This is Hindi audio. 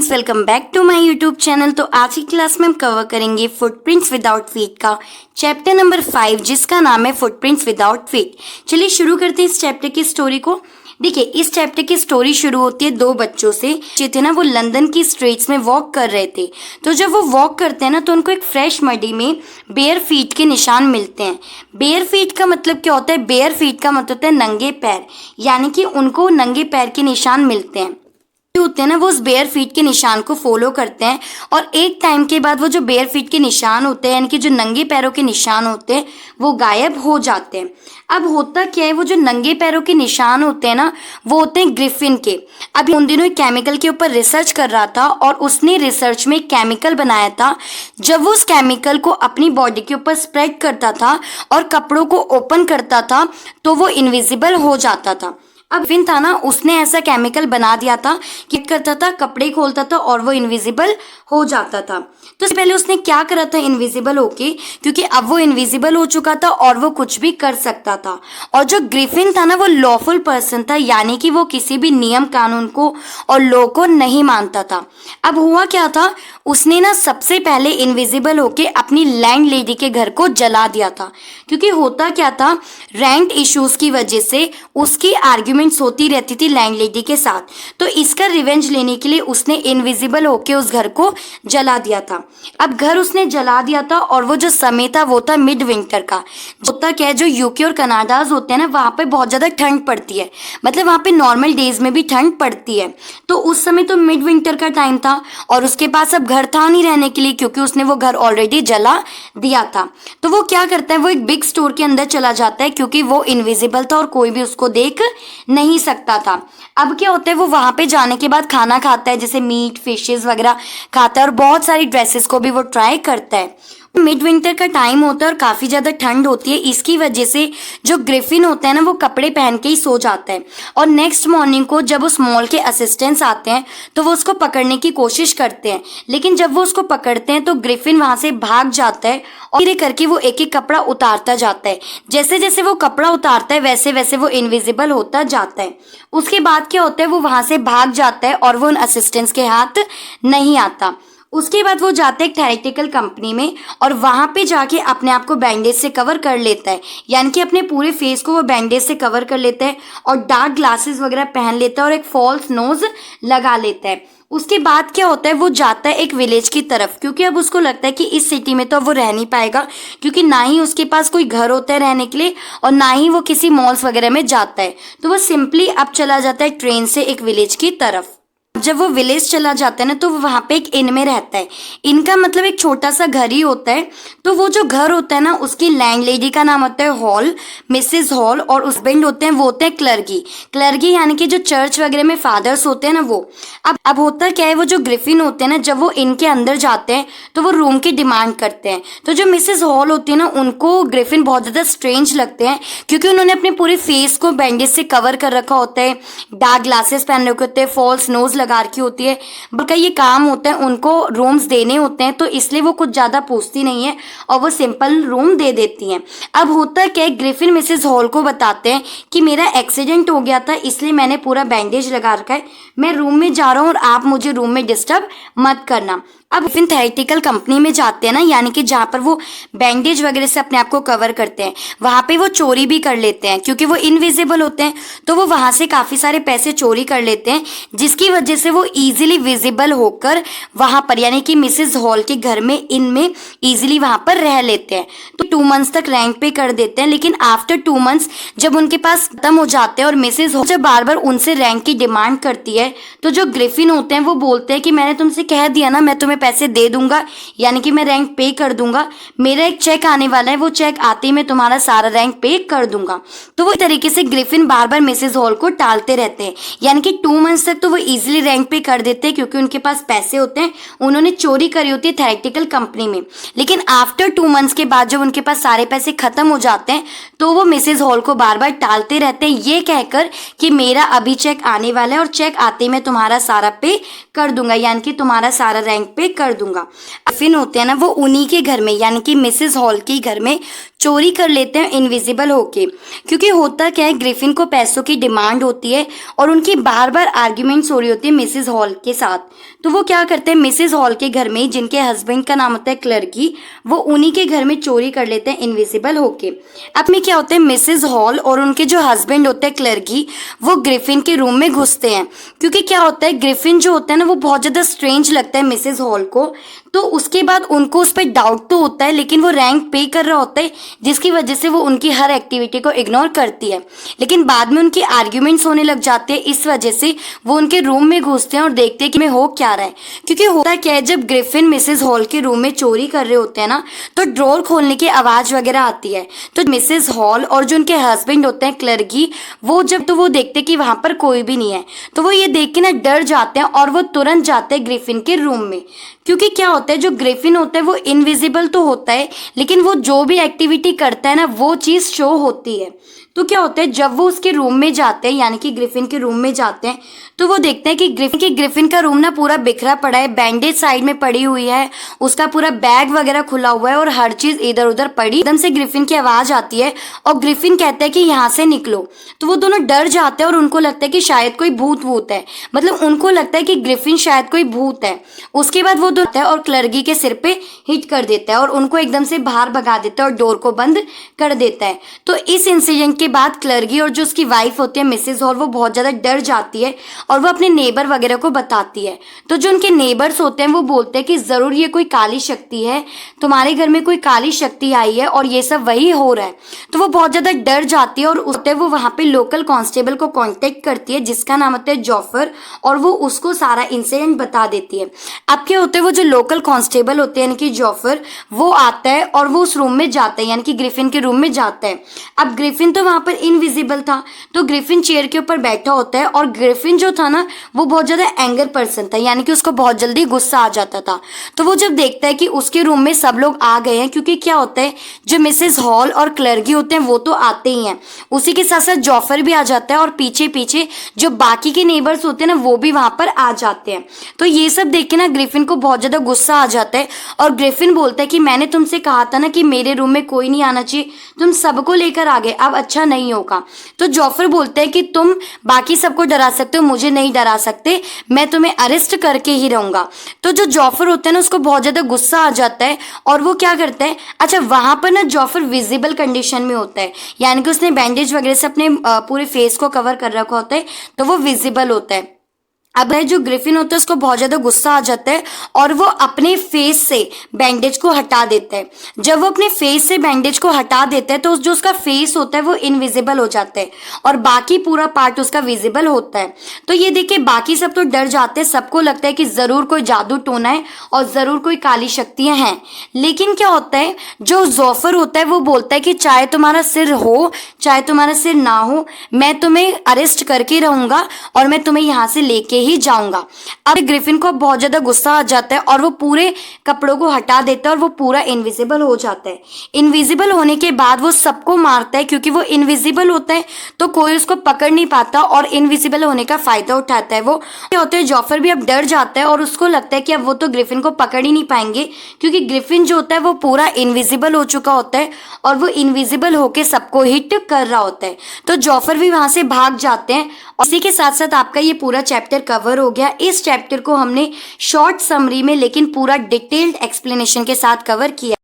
Friends, welcome back to my YouTube channel. तो आज की क्लास में हम कवर करेंगे फुटप्रिंट्स विदाउट फीट का चैप्टर नंबर 5, जिसका नाम है फुटप्रिंट्स विदाउट फीट। चलिए शुरू करते हैं इस चैप्टर की स्टोरी को। देखिए, इस चैप्टर की स्टोरी शुरू होती है दो बच्चों से जो थे ना, वो लंदन की स्ट्रीट्स में वॉक कर रहे थे। तो जब वो वॉक करते हैं ना, तो उनको एक फ्रेश मडी में बेयर फीट के निशान मिलते हैं। बेयर फीट का मतलब क्या होता है? बेयर फीट का मतलब होता है नंगे पैर, यानी कि उनको नंगे पैर के निशान मिलते हैं। होते हैं ना, वो उस बेयर फीट के निशान को फॉलो करते हैं और एक टाइम के बाद वो जो बेयर फीट के निशान होते हैं, यानी कि जो नंगे पैरों के निशान होते हैं, वो गायब हो जाते हैं। अब होता क्या है, वो जो नंगे पैरों के निशान होते हैं ना, वो होते हैं ग्रिफिन के। अभी उन दिनों एक केमिकल के ऊपर रिसर्च कर रहा था और उसने रिसर्च में एक केमिकल बनाया था। जब वो उस केमिकल को अपनी बॉडी के ऊपर स्प्रेड करता था और कपड़ों को ओपन करता था, तो वो इनविजिबल हो जाता था। अब ग्रिफिन था ना, उसने ऐसा केमिकल बना दिया था कि करता था, कपड़े खोलता था और वो इनविजिबल हो जाता था। तो इससे पहले उसने क्या करा था इनविजिबल होके, क्योंकि अब वो इनविजिबल हो चुका था और वो कुछ भी कर सकता था। और जो ग्रिफिन था ना, वो लॉफुल पर्सन था, यानी कि वो किसी भी नियम कानून को और लॉ को नहीं मानता था। अब हुआ क्या था, उसने ना सबसे पहले इनविजिबल होके अपनी लैंड लेडी के घर को जला दिया था। क्योंकि होता क्या था, रेंट इश्यूज की वजह से उसकी आर्ग्यूमेंट्स होती रहती थी लैंड लेडी के साथ। तो इसका रिवेंज लेने के लिए उसने इनविजिबल होके उस घर को जला दिया था। अब घर उसने जला दिया था और वो जो समय था वो था मिड विंटर का। होता क्या है, जो यूके और कनाडाज होते हैं ना, वहाँ पे बहुत ज़्यादा ठंड पड़ती है, मतलब वहाँ पे नॉर्मल डेज में भी ठंड पड़ती है। तो उस समय तो मिड विंटर का टाइम था और उसके पास अब घर था नहीं रहने के लिए, क्योंकि उसने वो घर ऑलरेडी जला दिया था। तो वो क्या करता है, वो एक बिग स्टोर के अंदर चला जाता है, क्योंकि वो इनविजिबल था और कोई भी उसको देख नहीं सकता था। अब क्या होता है, वो वहां पे जाने के बाद खाना खाता है, जैसे मीट फिशेस वगैरह खाता है और बहुत सारी ड्रेसेस को भी वो ट्राई करता है। मिड विंटर का टाइम होता है और काफी ज्यादा ठंड होती है, इसकी वजह से जो ग्रिफिन होता है ना, वो कपड़े पहन के ही सो जाता है। और नेक्स्ट मॉर्निंग को जब उस मॉल के असिस्टेंट्स आते हैं तो वो उसको पकड़ने की कोशिश करते हैं, लेकिन जब वो उसको पकड़ते हैं तो ग्रिफिन वहां से भाग जाता है और धीरे करके वो एक एक कपड़ा उतारता जाता है। जैसे जैसे वो कपड़ा उतारता है वैसे वैसे वो इनविजिबल होता जाता है। उसके बाद क्या होता है, वो वहां से भाग जाता है और वो उन असिस्टेंट्स के हाथ नहीं आता। उसके बाद वो जाता है एक थेरेटिकल कंपनी में और वहां पे जाके अपने आप को बैंडेज से कवर कर लेता है, यानी कि अपने पूरे फेस को वो बैंडेज से कवर कर लेता है और डार्क ग्लासेस वगैरह पहन लेता है और एक फॉल्स नोज लगा लेता है। उसके बाद क्या होता है, वो जाता है एक विलेज की तरफ, क्योंकि अब उसको लगता है कि इस सिटी में तो अब वो रह नहीं पाएगा, क्योंकि ना ही उसके पास कोई घर होता है रहने के लिए और ना ही वो किसी मॉल्स वगैरह में जाता है। तो वो सिंपली अब चला जाता है ट्रेन से एक विलेज की तरफ। जब वो विलेज चला जाता है ना, तो वो वहां पे एक इन में रहता है। इनका मतलब एक छोटा सा घर ही होता है। तो वो जो घर होता है ना, उसकी लैंड लेडी का नाम होता है हॉल, मिसेस हॉल, और उस बेंड होते हैं वो होते हैं क्लर्गी। क्लर्गी यानी कि जो चर्च वगैरह में फादर्स होते हैं ना, वो। अब होता क्या है, वो जो ग्रिफिन होते हैं ना, जब वो इनके अंदर जाते हैं तो वो रूम की डिमांड करते हैं। तो जो मिसेस हॉल होती है ना, उनको ग्रिफिन बहुत ज्यादा स्ट्रेंज लगते हैं, क्योंकि उन्होंने अपने पूरे फेस को बैंडेज से कवर कर रखा होता है, डार्क ग्लासेस पहन रखे होते हैं, फॉल्स नोज लगा रखी होती है। बल्कि ये काम होता है, उनको रूम्स देने होते हैं, तो इसलिए वो कुछ ज्यादा पूछती नहीं है और वो सिंपल रूम दे देती हैं। अब होता क्या है, ग्रिफिन मिसेस हॉल को बताते हैं कि मेरा एक्सीडेंट हो गया था, इसलिए मैंने पूरा बैंडेज लगा रखा है, मैं रूम में जा रहा हूँ और आप मुझे रूम में डिस्टर्ब मत करना। अब ग्रिफिन थेरेटिकल कंपनी में जाते हैं ना, यानी कि जहाँ पर वो बैंडेज वगैरह से अपने आप को कवर करते हैं, वहां पे वो चोरी भी कर लेते हैं, क्योंकि वो इनविजिबल होते हैं। तो वो वहां से काफी सारे पैसे चोरी कर लेते हैं, जिसकी वजह से वो इजीली विजिबल होकर वहां पर, यानी कि मिसेस हॉल के घर में, इनमें इजीली वहां पर रह लेते हैं। तो 2 मंथ्स तक रेंट पे कर देते हैं, लेकिन आफ्टर 2 मंथ्स जब उनके पास खत्म हो जाते हैं और मिसेस हॉल जब बार बार उनसे रेंट की डिमांड करती है, तो जो ग्रिफिन होते हैं वो बोलते हैं कि मैंने तुमसे कह दिया ना, मैं तुम्हें पैसे दे दूंगा, यानी कि मैं रेंट पे कर दूंगा, मेरा एक चेक आने वाला है, वो चेक आते ही मैं तुम्हारा सारा रेंट पे कर दूंगा। तो वो तरीके से ग्रिफिन बार बार मिसेस हॉल को टालते रहते हैं, यानी कि 2 मंथ्स तक तो वो इजीली रेंट पे कर देते हैं, क्योंकि उनके पास पैसे होते हैं, उन्होंने चोरी करी होती है थेरेटिकल कंपनी में। लेकिन आफ्टर 2 मंथ्स के बाद जब उनके पास सारे पैसे खत्म हो जाते हैं, तो वो मिसेस हॉल को बार बार टालते रहते हैं, ये कहकर कि मेरा अभी चेक आने वाला है और चेक आते ही मैं तुम्हारा सारा पे कर दूंगा, यानी कि तुम्हारा सारा रेंट पे कर दूंगा। फिन होते हैं ना, वो उन्हीं के घर में, यानी कि मिसेस हॉल के घर में चोरी कर लेते हैं इनविजिबल होके। क्योंकि होता क्या है, ग्रिफिन को पैसों की डिमांड होती है और उनकी बार बार आर्ग्यूमेंट्स हो रही होती है मिसेस हॉल के साथ। तो वो क्या करते हैं, मिसेस हॉल के घर में, जिनके हस्बैंड का नाम होता है क्लर्की, वो उन्हीं के घर में चोरी कर लेते हैं इनविजिबल होके। अब में क्या होता है, मिसेस हॉल और उनके जो हस्बैंड होते हैं क्लर्की, वो ग्रिफिन के रूम में घुसते हैं। क्योंकि क्या होता है, ग्रिफिन जो होता है ना, वो बहुत ज्यादा स्ट्रेंज लगता है मिसेस हॉल को। तो उसके बाद उनको उस पर डाउट तो होता है, लेकिन वो रैंक पे कर रहा होता है, जिसकी वजह से वो उनकी हर एक्टिविटी को इग्नोर करती है। लेकिन बाद में उनकी आर्ग्यूमेंट्स होने लग जाते हैं, इस वजह से वो उनके रूम में घुसते हैं और देखते हैं कि मैं हो क्या रहा है। क्योंकि होता क्या है, जब ग्रिफिन मिसेस हॉल के रूम में चोरी कर रहे होते हैं ना, तो ड्रॉर खोलने की आवाज वगैरह आती है। तो मिसेस हॉल और जो उनके हस्बैंड होते हैं क्लर्की, वो जब तो वो देखते कि वहां पर कोई भी नहीं है, तो वो ये देख के ना डर जाते हैं और वो तुरंत जाते हैं ग्रिफिन के रूम में। क्योंकि क्या होता है, जो ग्रिफिन होता है वो इनविजिबल तो होता है, लेकिन वो जो भी एक्टिविटी करता है ना, वो चीज शो होती है। तो क्या होता है, जब वो उसके रूम में जाते हैं, यानी कि ग्रिफिन के रूम में जाते हैं, तो वो देखते हैं कि ग्रिफिन का रूम ना पूरा बिखरा पड़ा है, बैंडेज साइड में पड़ी हुई है, उसका पूरा बैग वगैरह खुला हुआ है और हर चीज इधर उधर पड़ी। एकदम से ग्रिफिन की आवाज आती है और ग्रिफिन कहता है कि यहाँ से निकलो। तो वो दोनों डर जाते हैं और उनको लगता है कि शायद कोई भूत है, मतलब उनको लगता है कि ग्रिफिन शायद कोई भूत है। उसके बाद वो है और क्लर्की के सिर पे हिट कर देता है और उनको एकदम से बाहर भगा देता है और डोर को बंद कर देता है। तो इस इंसिडेंट के बाद क्लर्की और जो उसकी वाइफ होती है मिसेस हॉल, वो बहुत ज्यादा डर जाती है और वो अपने नेबर वगैरह को बताती है। तो जो उनके नेबर्स होते हैं वो बोलते हैं कि जरूर ये कोई काली शक्ति है, तुम्हारे घर में कोई काली शक्ति आई है और ये सब वही हो रहा है। तो वो बहुत ज्यादा डर जाती है और उससे वो वहां पे लोकल कांस्टेबल को कांटेक्ट करती है, जिसका नाम होता है जॉफर, और वो उसको सारा इंसिडेंट बता देती है। अब क्या होता है, वो जो लोकल कांस्टेबल होते हैं यानी कि जॉफर, वो आता है और वो उस रूम में जाता है, यानी कि ग्रिफिन के रूम में जाता है। अब ग्रिफिन तो वहां पर इनविजिबल था, तो ग्रिफिन चेयर के ऊपर बैठा होता है और ग्रिफिन जो था ना, वो बहुत ज्यादा एंगर पर्सन था, यानी कि उसको बहुत जल्दी गुस्सा आ जाता था। तो वो जब देखता है कि उसके रूम में सब लोग आ गए हैं, क्योंकि क्या होता है, जो मिसेस हॉल और क्लर्की होते हैं वो तो आते ही हैं, उसी के साथ साथ जॉफर भी आ जाता है और पीछे पीछे जो बाकी के नेबर्स होते हैं ना, वो भी वहां पर आ जाते हैं। तो ये सब देख के ना ग्रिफिन को बहुत ज्यादा गुस्सा आ जाता है और ग्रिफिन बोलता है कि मैंने तुमसे कहा था ना कि मेरे रूम में कोई नहीं आना चाहिए, तुम सबको लेकर आ गए, अब अच्छा नहीं होगा। तो जॉफर बोलता है कि तुम बाकी सबको डरा सकते हो, मुझे नहीं डरा सकते, मैं तुम्हें अरेस्ट करके ही रहूंगा। तो जो जॉफर होता है ना, उसको बहुत ज्यादा गुस्सा आ जाता है और वो क्या करता है, अच्छा वहां पर ना जॉफर विजिबल कंडीशन में होता है, यानी कि उसने बैंडेज वगैरह से अपने पूरे फेस को कवर कर रखा होता है, तो वो विजिबल होता है। अब जो ग्रिफिन होता है उसको बहुत ज्यादा गुस्सा आ जाता है और वो अपने फेस से बैंडेज को हटा देता है। जब वो अपने फेस से बैंडेज को हटा देता है, तो जो उसका फेस होता है वो इनविजिबल हो जाता है और बाकी पूरा पार्ट उसका विजिबल होता है। तो ये देखिए, बाकी सब तो डर जाते हैं, सबको लगता है कि जरूर कोई जादू टोना है और जरूर कोई काली शक्तियां हैं। लेकिन क्या होता है, जो जॉफर होता है वो बोलता है कि चाहे तुम्हारा सिर हो चाहे तुम्हारा सिर ना हो, मैं तुम्हें अरेस्ट करके रहूंगा और मैं तुम्हें यहाँ से लेके ही जाऊंगा। अब ग्रिफिन को बहुत ज्यादा गुस्सा आ जाता है और वो पूरे कपड़ों को हटा देता है और वो पूरा इनविजिबल हो जाता है। इनविजिबल होने के बाद वो सबको मारता है, क्योंकि वो इनविजिबल होता है तो कोई उसको पकड़ नहीं पाता और इनविजिबल होने का फायदा उठाता है। वो क्या होता है, जॉफर भी अब डर जाता है और उसको लगता है कि अब वो तो ग्रिफिन को पकड़ ही नहीं पाएंगे, क्योंकि ग्रिफिन जो होता है वो पूरा इनविजिबल हो चुका होता है और वो इनविजिबल होके सबको हिट कर रहा होता है। तो जॉफर भी वहां से भाग जाते हैं और इसी के साथ साथ आपका ये पूरा चैप्टर कवर हो गया। इस चैप्टर को हमने शॉर्ट समरी में लेकिन पूरा डिटेल्ड एक्सप्लेनेशन के साथ कवर किया।